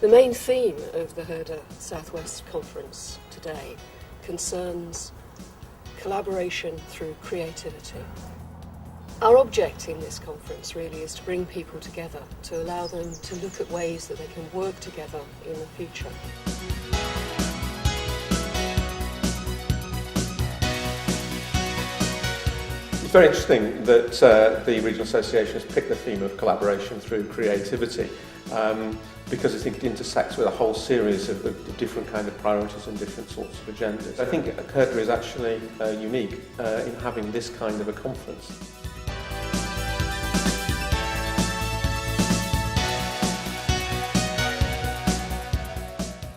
The main theme of the Herda Southwest Conference today concerns collaboration through creativity. Our object in this conference really is to bring people together, to allow them to look at ways that they can work together in the future. It's very interesting that the Regional Association has picked the theme of collaboration through creativity because I think it intersects with a whole series of different kind of priorities and different sorts of agendas. I think Herda is actually unique in having this kind of a conference.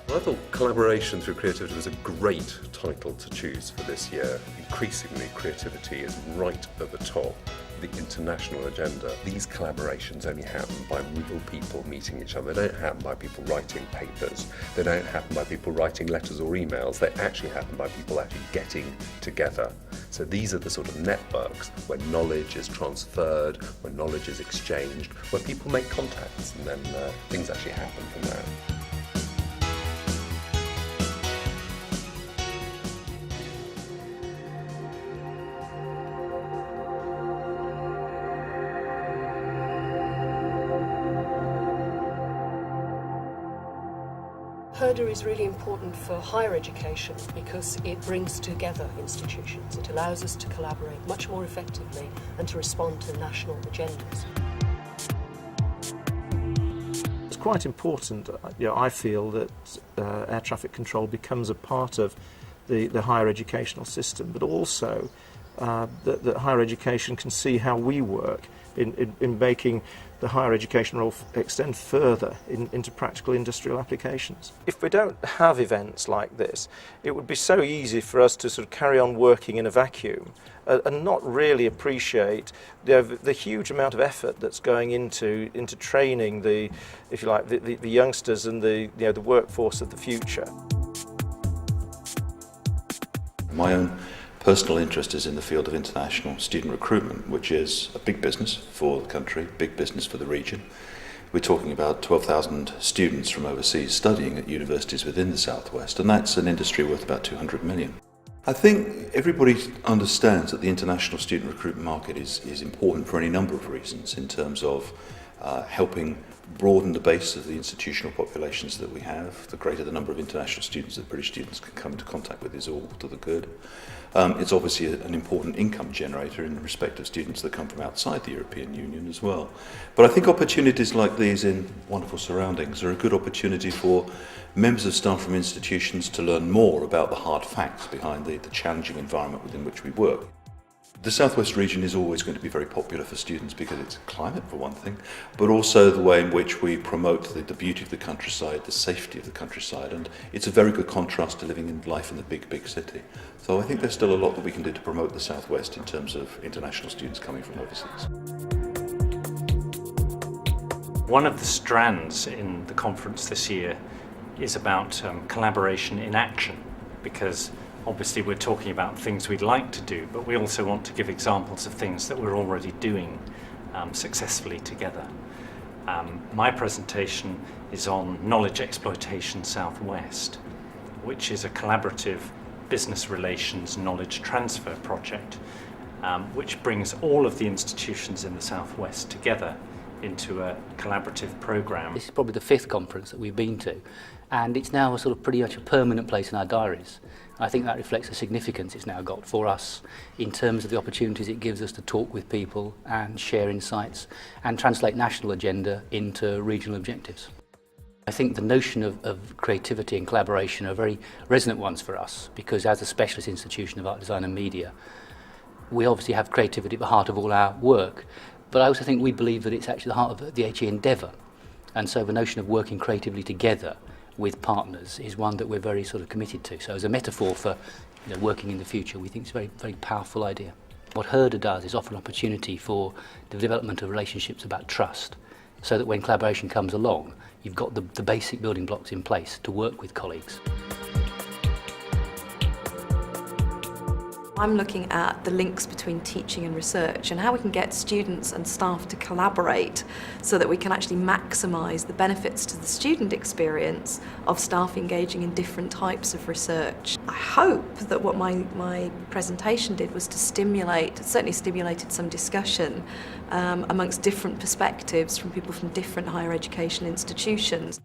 I thought Collaboration Through Creativity was a great title to choose for this year. Increasingly, creativity is right at the top of the international agenda. These collaborations only happen by real people meeting each other. They don't happen by people writing papers. They don't happen by people writing letters or emails. They actually happen by people actually getting together. So these are the sort of networks where knowledge is transferred, where knowledge is exchanged, where people make contacts, and then things actually happen from there. Herda is really important for higher education because it brings together institutions. It allows us to collaborate much more effectively and to respond to national agendas. It's quite important, I feel, that air traffic control becomes a part of the higher educational system, but also that higher education can see how we work in making the higher education role extend further into practical industrial applications. If we don't have events like this, it would be so easy for us to sort of carry on working in a vacuum and not really appreciate the huge amount of effort that's going into training the youngsters and the workforce of the future. My own personal interest is in the field of international student recruitment, which is a big business for the country, big business for the region. We're talking about 12,000 students from overseas studying at universities within the Southwest, and that's an industry worth about 200 million. I think everybody understands that the international student recruitment market is important for any number of reasons in terms of helping broaden the base of the institutional populations that we have. The greater the number of international students that British students can come into contact with is all to the good. It's obviously an important income generator in respect of students that come from outside the European Union as well. But I think opportunities like these in wonderful surroundings are a good opportunity for members of staff from institutions to learn more about the hard facts behind the challenging environment within which we work. The Southwest region is always going to be very popular for students because it's climate, for one thing, but also the way in which we promote the beauty of the countryside, the safety of the countryside, and it's a very good contrast to living in life in the big city. So I think there's still a lot that we can do to promote the Southwest in terms of international students coming from overseas. One of the strands in the conference this year is about collaboration in action, because obviously we're talking about things we'd like to do, but we also want to give examples of things that we're already doing successfully together. My presentation is on Knowledge Exploitation Southwest, which is a collaborative business relations knowledge transfer project which brings all of the institutions in the Southwest together into a collaborative programme. This is probably the 5th conference that we've been to, and it's now a sort of pretty much a permanent place in our diaries. I think that reflects the significance it's now got for us in terms of the opportunities it gives us to talk with people and share insights and translate national agenda into regional objectives. I think the notion of creativity and collaboration are very resonant ones for us, because as a specialist institution of art, design and media, we obviously have creativity at the heart of all our work, but I also think we believe that it's actually the heart of the HE endeavour, and so the notion of working creatively together with partners is one that we're very sort of committed to. So as a metaphor for working in the future, we think it's a very, very powerful idea. What Herda does is offer an opportunity for the development of relationships about trust, so that when collaboration comes along, you've got the basic building blocks in place to work with colleagues. I'm looking at the links between teaching and research and how we can get students and staff to collaborate so that we can actually maximise the benefits to the student experience of staff engaging in different types of research. I hope that what my presentation did was to stimulate, it certainly stimulated some discussion amongst different perspectives from people from different higher education institutions.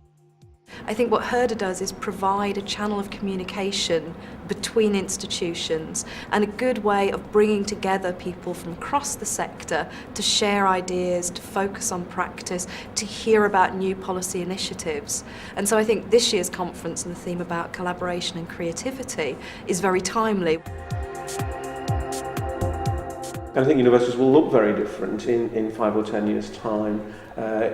I think what Herda does is provide a channel of communication between institutions and a good way of bringing together people from across the sector to share ideas, to focus on practice, to hear about new policy initiatives. And so I think this year's conference and the theme about collaboration and creativity is very timely. I think universities will look very different in 5 or 10 years' time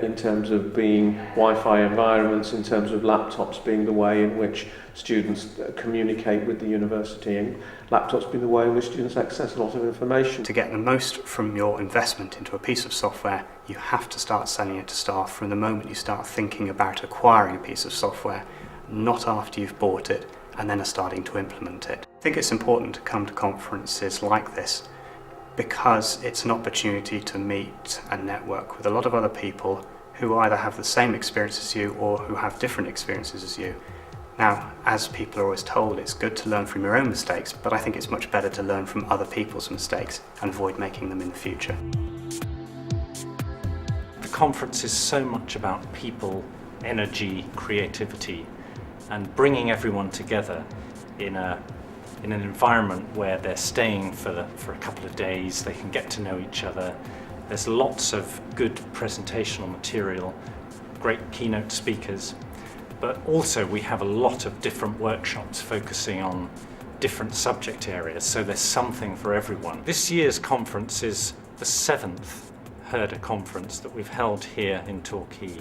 in terms of being Wi-Fi environments, in terms of laptops being the way in which students communicate with the university, and laptops being the way in which students access a lot of information. To get the most from your investment into a piece of software, you have to start selling it to staff from the moment you start thinking about acquiring a piece of software, not after you've bought it and then are starting to implement it. I think it's important to come to conferences like this because it's an opportunity to meet and network with a lot of other people who either have the same experience as you or who have different experiences as you. Now, as people are always told, it's good to learn from your own mistakes, but I think it's much better to learn from other people's mistakes and avoid making them in the future. The conference is so much about people, energy, creativity, and bringing everyone together in an environment where they're staying for a couple of days, they can get to know each other. There's lots of good presentational material, great keynote speakers, but also we have a lot of different workshops focusing on different subject areas, so there's something for everyone. This year's conference is the 7th Herda conference that we've held here in Torquay,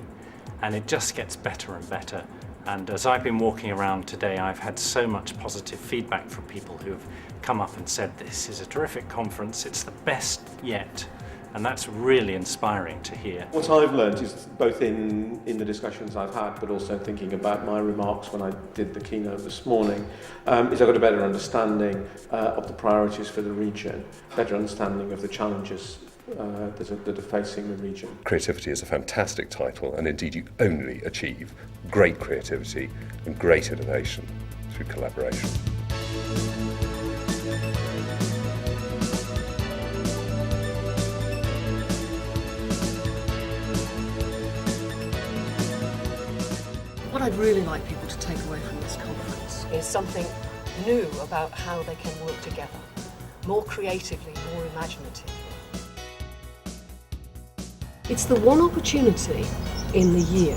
and it just gets better and better. And as I've been walking around today, I've had so much positive feedback from people who've come up and said, this is a terrific conference, it's the best yet. And that's really inspiring to hear. What I've learned is both in the discussions I've had, but also thinking about my remarks when I did the keynote this morning, is I've got a better understanding of the priorities for the region, better understanding of the challenges that are facing the region. Creativity is a fantastic title, and indeed you only achieve great creativity and great innovation through collaboration. What I'd really like people to take away from this conference is something new about how they can work together, more creatively, more imaginatively. It's the one opportunity in the year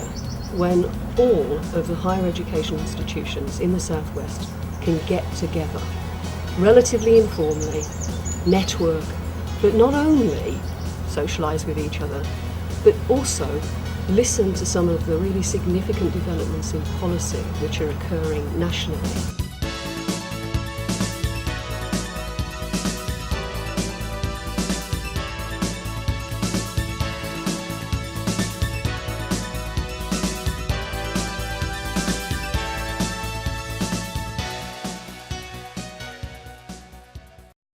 when all of the higher education institutions in the Southwest can get together, relatively informally, network, but not only socialise with each other, but also listen to some of the really significant developments in policy which are occurring nationally.